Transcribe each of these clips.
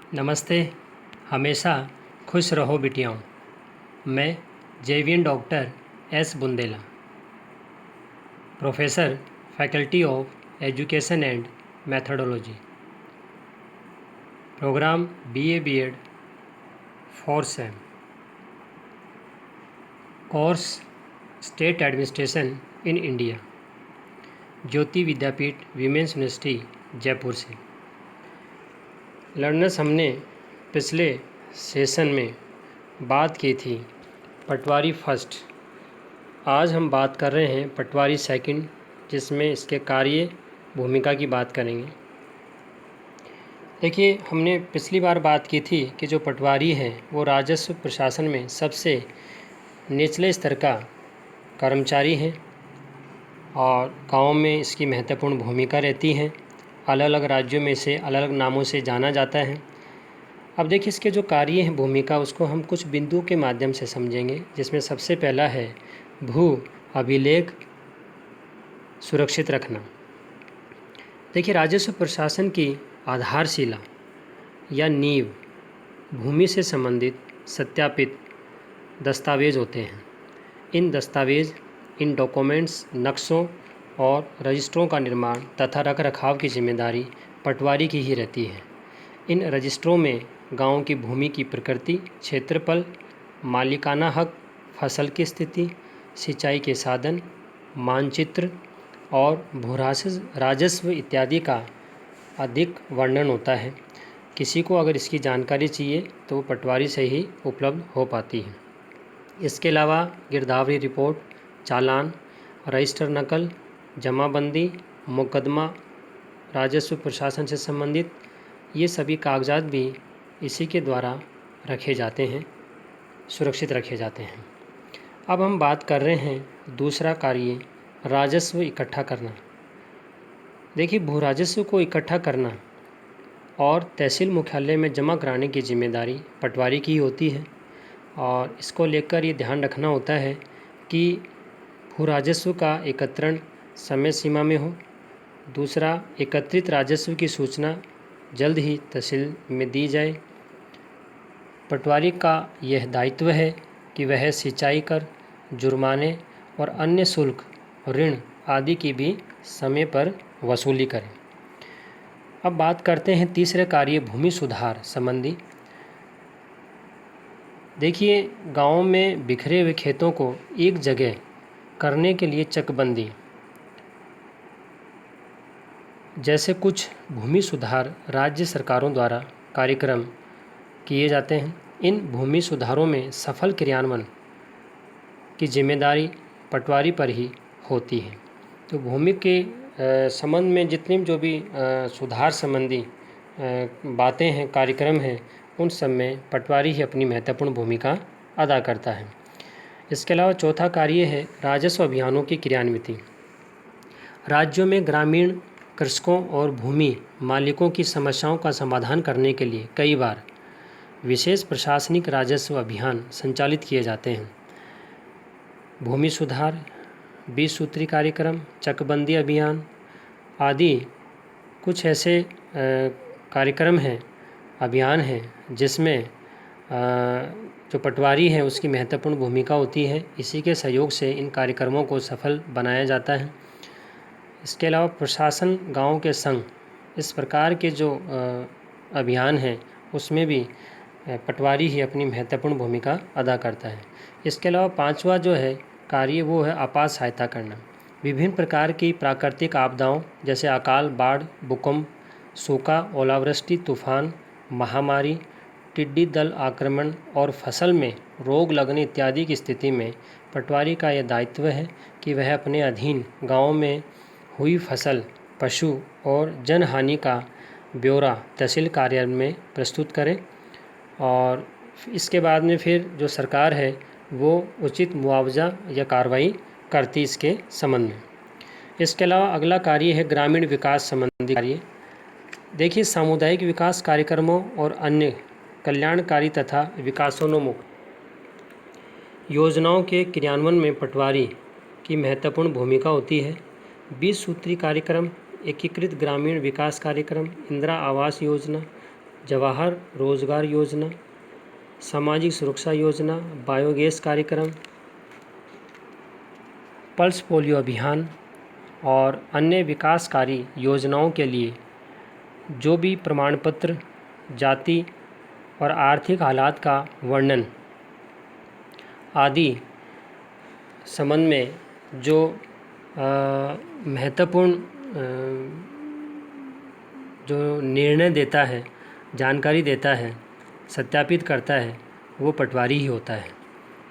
नमस्ते। हमेशा खुश रहो बिटियाओं। मैं JVN doctor S Bundela, professor faculty of education and methodology, programme BA BEd 4 sem, course state administration in India, Jyoti Vidyapeeth women's university Jaipur से। लर्नर्स, हमने पिछले सेशन में बात की थी पटवारी फर्स्ट। आज हम बात कर रहे हैं पटवारी सेकंड, जिसमें इसके कार्य भूमिका की बात करेंगे। देखिए, हमने पिछली बार बात की थी कि जो पटवारी है वो राजस्व प्रशासन में सबसे निचले स्तर का कर्मचारी है और गाँव में इसकी महत्वपूर्ण भूमिका रहती है। अलग अलग राज्यों में इसे अलग अलग नामों से जाना जाता है। अब देखिए, इसके जो कार्य हैं भूमिका, उसको हम कुछ बिंदुओं के माध्यम से समझेंगे, जिसमें सबसे पहला है भू अभिलेख सुरक्षित रखना। देखिए, राजस्व प्रशासन की आधारशिला या नींव भूमि से संबंधित सत्यापित दस्तावेज होते हैं। इन डॉक्यूमेंट्स, नक्शों और रजिस्ट्रों का निर्माण तथा रख रखाव की जिम्मेदारी पटवारी की ही रहती है। इन रजिस्ट्रों में गांव की भूमि की प्रकृति, क्षेत्रफल, मालिकाना हक, फसल की स्थिति, सिंचाई के साधन, मानचित्र और भू राजस्व इत्यादि का अधिक वर्णन होता है। किसी को अगर इसकी जानकारी चाहिए तो वो पटवारी से ही उपलब्ध हो पाती है। इसके अलावा गिरदावरी रिपोर्ट, चालान, रजिस्टर नकल, जमाबंदी, मुकदमा, राजस्व प्रशासन से संबंधित ये सभी कागजात भी इसी के द्वारा रखे जाते हैं, सुरक्षित रखे जाते हैं। अब हम बात कर रहे हैं दूसरा कार्य, राजस्व इकट्ठा करना। देखिए, भू राजस्व को इकट्ठा करना और तहसील मुख्यालय में जमा कराने की जिम्मेदारी पटवारी की होती है और इसको लेकर ये ध्यान रखना होता है कि भू राजस्व का एकत्रण समय सीमा में हो। दूसरा, एकत्रित राजस्व की सूचना जल्द ही तहसील में दी जाए। पटवारी का यह दायित्व है कि वह सिंचाई कर, जुर्माने और अन्य शुल्क, ऋण आदि की भी समय पर वसूली करें। अब बात करते हैं तीसरे कार्य, भूमि सुधार संबंधी। देखिए, गाँव में बिखरे हुए खेतों को एक जगह करने के लिए चकबंदी जैसे कुछ भूमि सुधार राज्य सरकारों द्वारा कार्यक्रम किए जाते हैं। इन भूमि सुधारों में सफल क्रियान्वयन की जिम्मेदारी पटवारी पर ही होती है। तो भूमि के संबंध में जितनी जो भी सुधार संबंधी बातें हैं, कार्यक्रम हैं, उन सब में पटवारी ही अपनी महत्वपूर्ण भूमिका अदा करता है। इसके अलावा चौथा कार्य है राजस्व अभियानों की क्रियान्विति। राज्यों में ग्रामीण कृषकों और भूमि मालिकों की समस्याओं का समाधान करने के लिए कई बार विशेष प्रशासनिक राजस्व अभियान संचालित किए जाते हैं। भूमि सुधार, 20 सूत्री कार्यक्रम, चकबंदी अभियान आदि कुछ ऐसे कार्यक्रम हैं, अभियान हैं, जिसमें जो पटवारी है उसकी महत्वपूर्ण भूमिका होती है। इसी के सहयोग से इन कार्यक्रमों को सफल बनाया जाता है। इसके अलावा प्रशासन, गांव के संघ, इस प्रकार के जो अभियान हैं उसमें भी पटवारी ही अपनी महत्वपूर्ण भूमिका अदा करता है। इसके अलावा पांचवा जो है कार्य, वो है आपात सहायता करना। विभिन्न प्रकार की प्राकृतिक आपदाओं जैसे अकाल, बाढ़, भूकंप, सूखा, ओलावृष्टि, तूफान, महामारी, टिड्डी दल आक्रमण और फसल में रोग लगने इत्यादि की स्थिति में पटवारी का यह दायित्व है कि वह अपने अधीन गाँव में हुई फसल, पशु और जनहानि का ब्यौरा तहसील कार्यालय में प्रस्तुत करें और इसके बाद में फिर जो सरकार है वो उचित मुआवजा या कार्रवाई करती इसके संबंध में। इसके अलावा अगला कार्य है ग्रामीण विकास संबंधी कार्य। देखिए, सामुदायिक विकास कार्यक्रमों और अन्य कल्याणकारी तथा विकासोन्मुख योजनाओं के क्रियान्वयन में पटवारी की महत्वपूर्ण भूमिका होती है। 20 सूत्री कार्यक्रम, एकीकृत ग्रामीण विकास कार्यक्रम, इंदिरा आवास योजना, जवाहर रोजगार योजना, सामाजिक सुरक्षा योजना, बायोगैस कार्यक्रम, पल्स पोलियो अभियान और अन्य विकासकारी योजनाओं के लिए जो भी प्रमाण पत्र, जाति और आर्थिक हालात का वर्णन आदि संबंध में जो महत्वपूर्ण जो निर्णय देता है, जानकारी देता है, सत्यापित करता है, वो पटवारी ही होता है।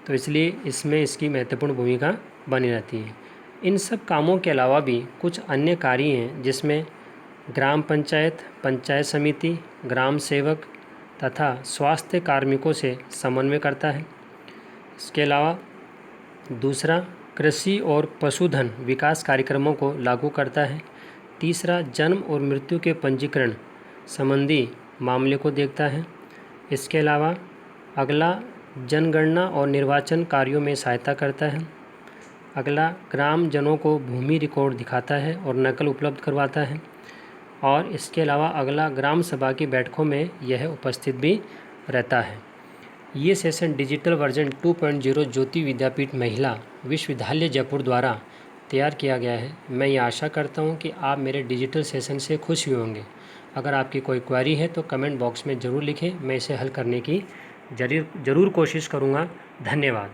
तो इसलिए इसमें इसकी महत्वपूर्ण भूमिका बनी रहती है। इन सब कामों के अलावा भी कुछ अन्य कार्य हैं जिसमें ग्राम पंचायत, पंचायत समिति, ग्राम सेवक तथा स्वास्थ्य कार्मिकों से समन्वय करता है। इसके अलावा दूसरा, कृषि और पशुधन विकास कार्यक्रमों को लागू करता है। तीसरा, जन्म और मृत्यु के पंजीकरण संबंधी मामले को देखता है। इसके अलावा अगला, जनगणना और निर्वाचन कार्यों में सहायता करता है। अगला, ग्रामजनों को भूमि रिकॉर्ड दिखाता है और नकल उपलब्ध करवाता है। और इसके अलावा अगला, ग्राम सभा की बैठकों में यह उपस्थित भी रहता है। ये सेशन डिजिटल वर्जन 2.0 ज्योति विद्यापीठ महिला विश्वविद्यालय जयपुर द्वारा तैयार किया गया है। मैं ये आशा करता हूँ कि आप मेरे डिजिटल सेशन से खुश हुए होंगे। अगर आपकी कोई क्वेरी है तो कमेंट बॉक्स में ज़रूर लिखें, मैं इसे हल करने की ज़रूर कोशिश करूँगा। धन्यवाद।